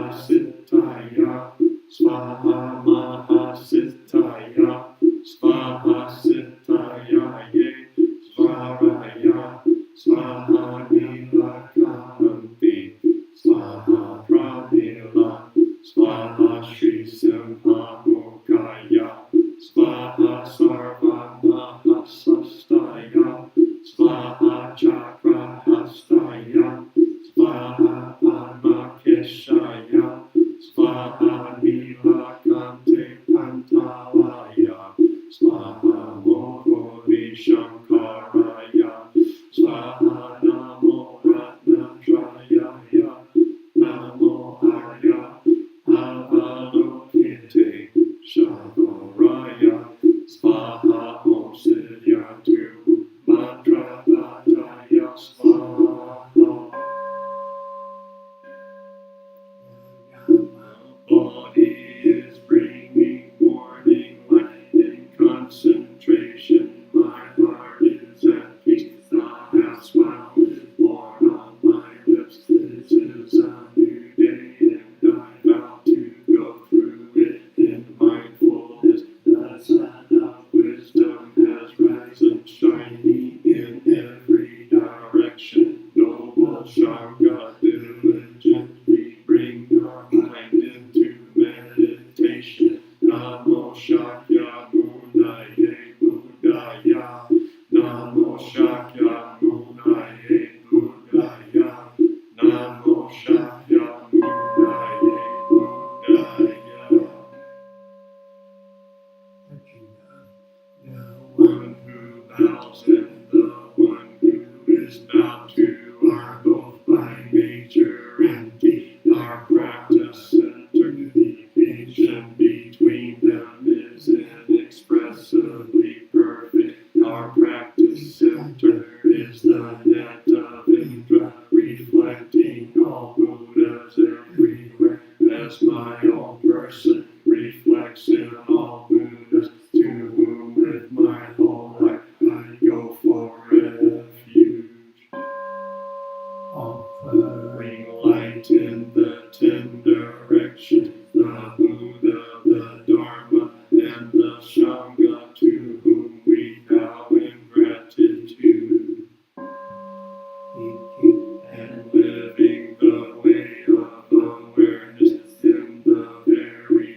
Mahasiddhaya, Swaha Mahasiddhaya, Swaha Siddhaya Ye, Svaraya, Swaha Nilakanti, Swaha Pramila, Swaha Shri Simhamukaya, Swaha Sarva Mahasastaya, Swaha Chakrahastaya, Swaha Padmakeshaya, Swaha Nilakante Pantalaya, Swaha Mohori Shankaraya, Swaha Namo Ratnatraya, Namo Arya Avalokite Shavaraya, Swaha Om Siddhyatu Mantrapadaya Swaha. Body is bringing morning light and concentration. My heart is at peace. Thou hast smiled is born on my lips. This is a new day, and I vow to go through it in mindfulness. The sun of wisdom has risen, shining in every direction. Noble Shanga, diligently bring your mind into meditation. Namo Shakyamuni Buddhaya, Namo Shakyamuni Buddhaya, Namo Shakyamuni Buddhaya. The one who bows and the one who is bowed to are both by nature empty. Our practice center, the connection between them is inexpressibly perfect. Our practice center is the net of Indra, reflecting all Buddhas everywhere. As my own person reflects in all Buddhas, to whom with my whole life I go for refuge. Offering light in the 10 directions, the Buddha, the Dharma, and the Sangha, to whom we bow in gratitude. And living the way of awareness in the very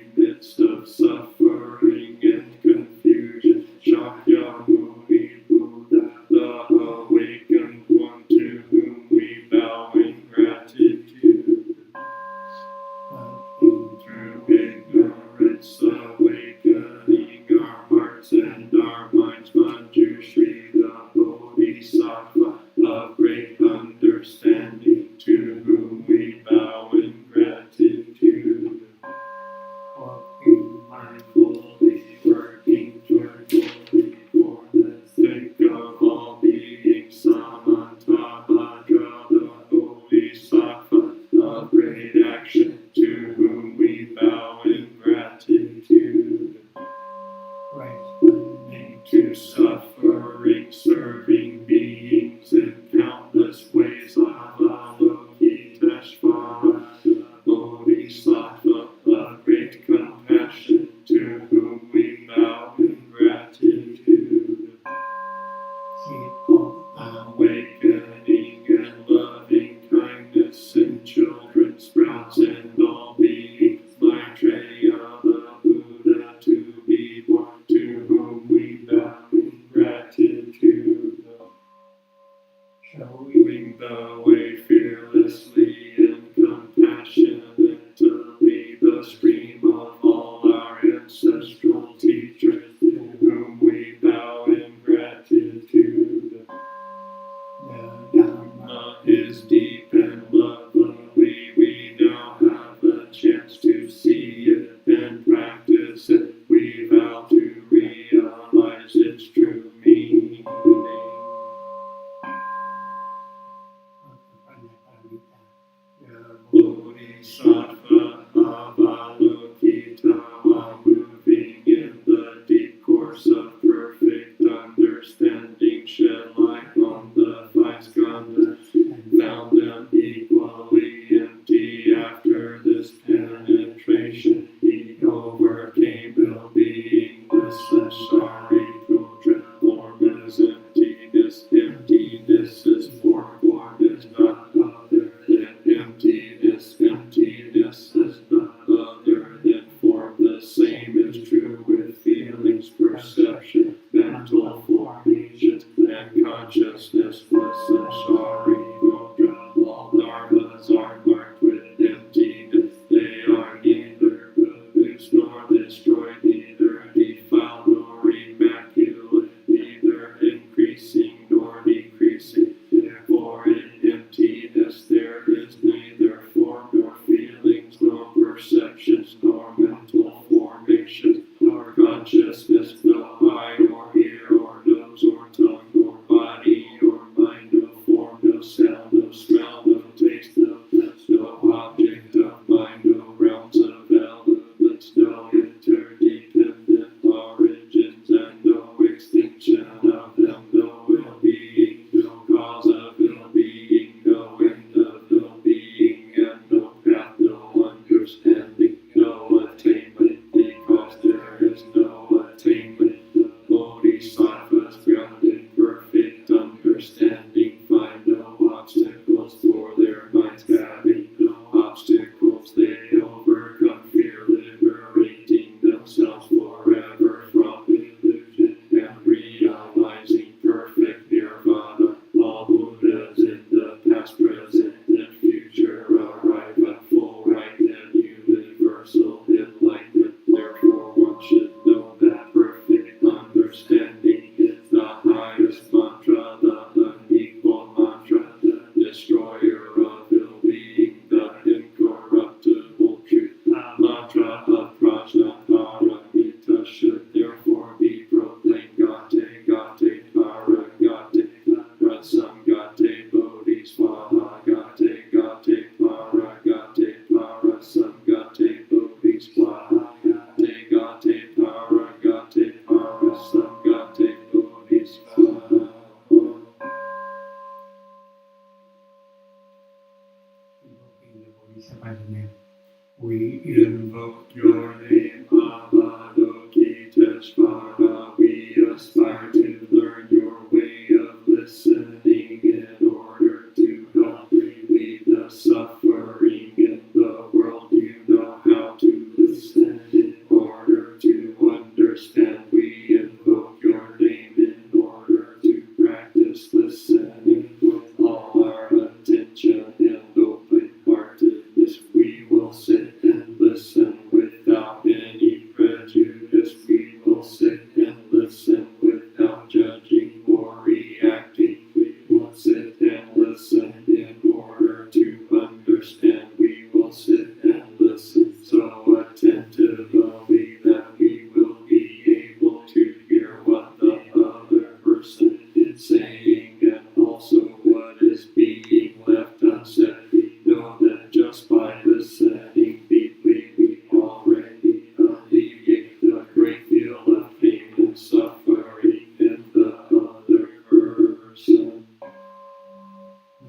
invoke your name, Avalokiteshvara. We aspire to learn your way of listening in order to help relieve the suffering in the world. You know how to listen in order to understand. We invoke your name in order to practice listening with all our attention and open-heartedness. We will sit and listen without any prejudice. We will sit and listen without judging or reacting. We will sit and listen in order to understand. We will sit and listen so attentively that we will be able to hear what the other person is saying and also what is being left unsaid. We know that just by listening deeply, we already alleviate a great deal of pain and suffering in the other person.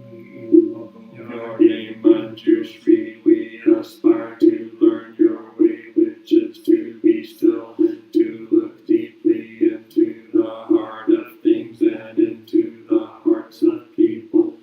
We invoke your name, Manjushri. We aspire to learn your way, which is to be still and to look deeply into the heart of things and into the hearts of people.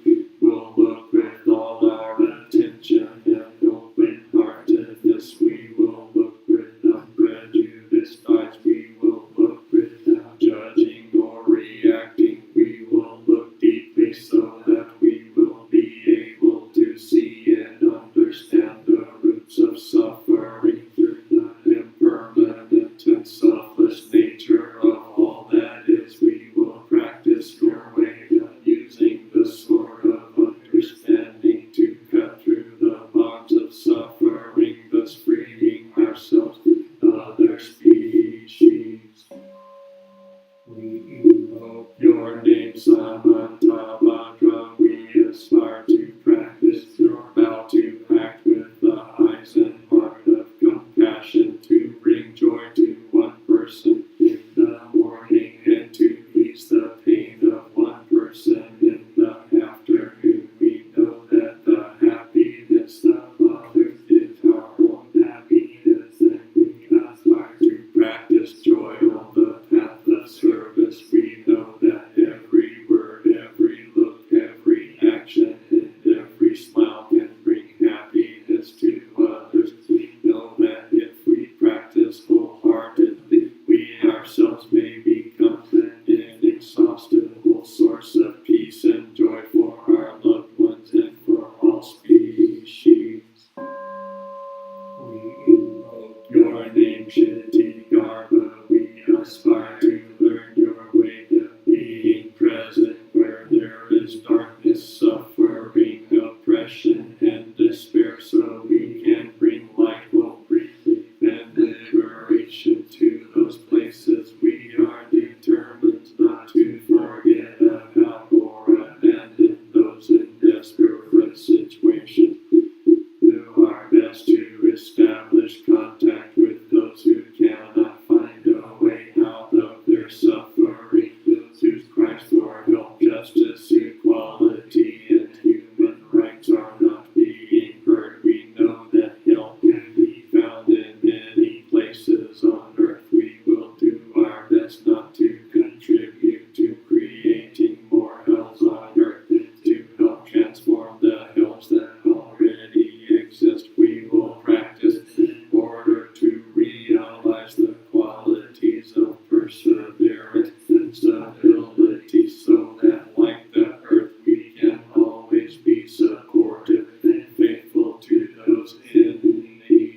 We'll look with all our attention and open-heartedness. We will look with unprejudiced eyes. We will look without judging or reacting. We will look deeply so that we will be able to see and understand the roots of suffering through the impermanent and selfless nature of all that is. We will practice your way using the sword of understanding to cut through the bonds of suffering, thus freeing ourselves and other species. We invoke your name, Samantabhadra. We aspire to practice your vow to act with the eyes and heart of compassion, to bring joy to one person in the morning and to ease the pain of one person in the afternoon. We know that the happiness of others is our own happiness, and we aspire to practice joy on the path of service. We know that every word, every look, every action, and every smile can bring happiness to others. We know that if we practice wholeheartedly, we ourselves may become an inexhaustible source of peace and joy for our loved ones and for all species. We invoke your name, Shittigarbha. We aspire to learn your way of being present where there is darkness, suffering, oppression, and despair, so we can bring light, hope, relief, and liberation to those places. We are determined not to forget about or abandon those in desperate situations. Do our best to establish contact with those who cannot find a way out of their suffering, those whose cries for help, justice, equality, and human rights are not being heard. We know that help can be found in many places on earth. We will do our best not to contribute to creating more hells on earth, to help transform the hells that already exist. We will practice in order to realize the qualities of perseverance and stability, so that like the earth we can always be supportive and faithful to those in need.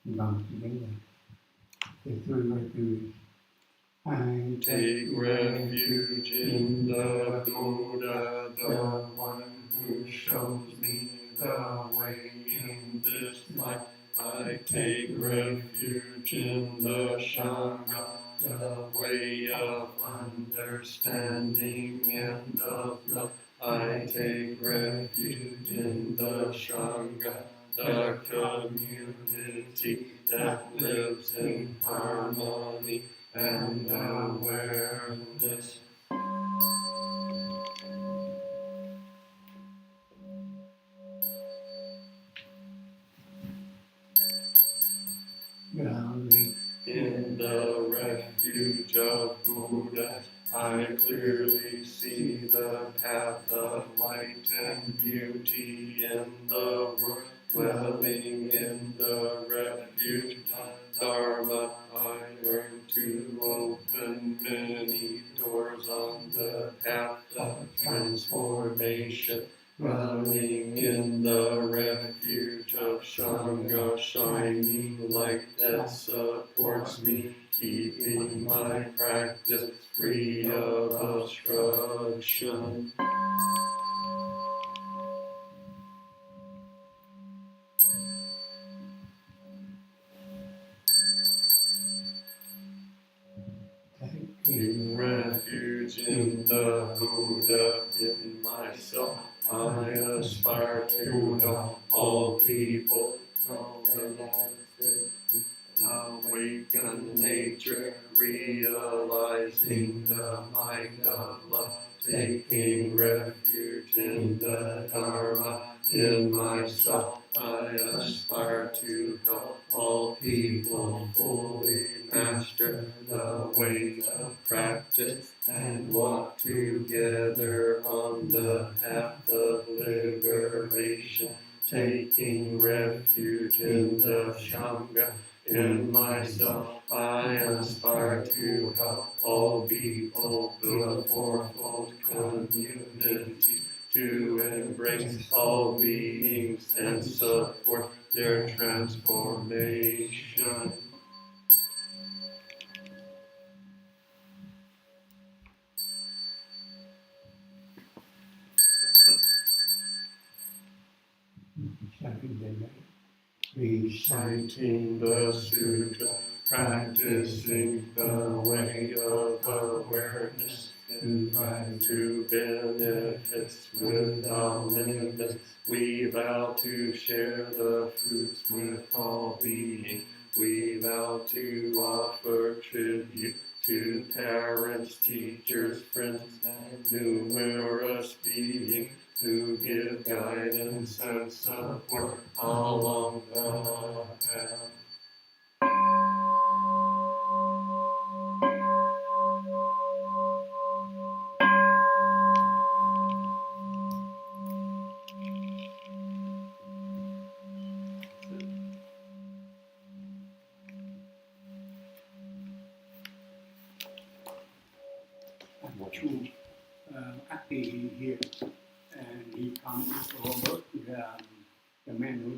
Vâng, đấy là để tôi nói từ I Take refuge in the Buddha, the one who shows me the way in this life. I take refuge in the Sangha, the way of understanding and the of love. I take refuge in the Sangha, the community that lives in harmony and awareness. Grounding In the refuge of Buddha, I clearly see the path of light and beauty in the world. Dwelling in the refuge of Dharma, I learn to open many doors on the path of transformation. Dwelling in the refuge of Sangha, shining light that supports me, keeping my practice free of obstruction. taking Refuge in the Buddha, in myself. I aspire to help all people awaken nature, realizing the mind of love, taking refuge in the Dharma. In myself, I aspire to help all people fully master the ways of practice and walk together on the path of liberation, taking refuge in the Sangha. In myself, I aspire to help all people build a fourfold community, to embrace all beings and support their transformation. Reciting the sutra, practicing the way of awareness, to benefits without limits. We vow to share the fruits with all beings. We vow to offer tribute to parents, teachers, friends, and numerous beings, to give guidance and support along the path. True Aki here, and he comes to Robert, the man who